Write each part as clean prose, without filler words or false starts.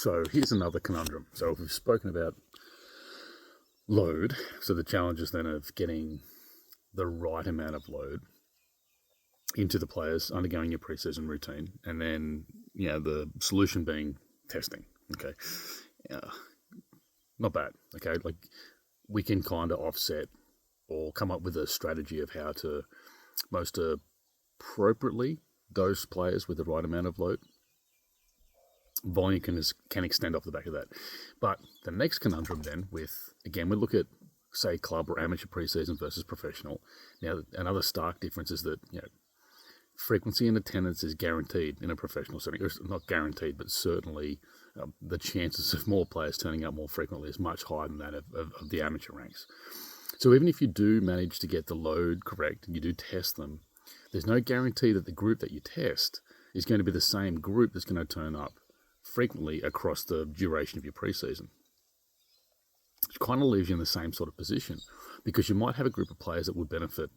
So here's another conundrum. So we've spoken about load. So the challenges then of getting the right amount of load into the players undergoing your preseason routine, and then the solution being testing. Okay, not bad. Okay, like we can kind of offset or come up with a strategy of how to most appropriately dose players with the right amount of load. Volume can extend off the back of that. But the next conundrum then we look at, say, club or amateur preseason versus professional. Now, another stark difference is that, frequency and attendance is guaranteed in a professional setting. Or not guaranteed, but certainly the chances of more players turning up more frequently is much higher than that of the amateur ranks. So even if you do manage to get the load correct and you do test them, there's no guarantee that the group that you test is going to be the same group that's going to turn up frequently across the duration of your preseason. Which kind of leaves you in the same sort of position, because you might have a group of players that would benefit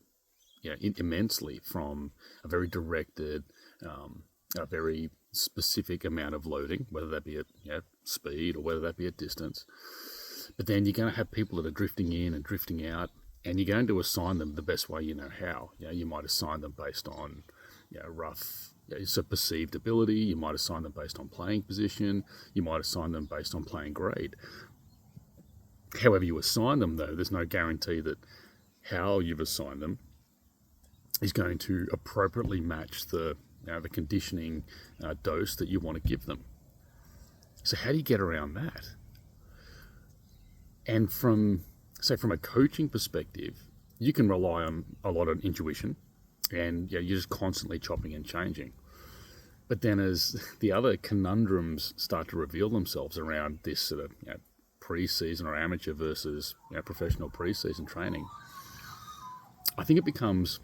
immensely from a very directed, a very specific amount of loading, whether that be at speed or whether that be at distance. But then you're going to have people that are drifting in and drifting out, and you're going to assign them the best way you know how. You might assign them based on rough, so perceived ability. You might assign them based on playing position. You might assign them based on playing grade. However you assign them, though, there's no guarantee that how you've assigned them is going to appropriately match the conditioning dose that you want to give them. So how do you get around that? And from a coaching perspective, you can rely on a lot of intuition, and you're just constantly chopping and changing. But then as the other conundrums start to reveal themselves around this sort of pre-season or amateur versus professional pre-season training, I think it becomes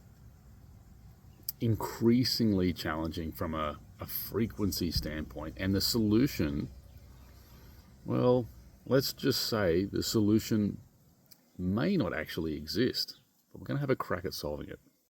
increasingly challenging from a frequency standpoint. And the solution, well, let's just say the solution may not actually exist, but we're going to have a crack at solving it.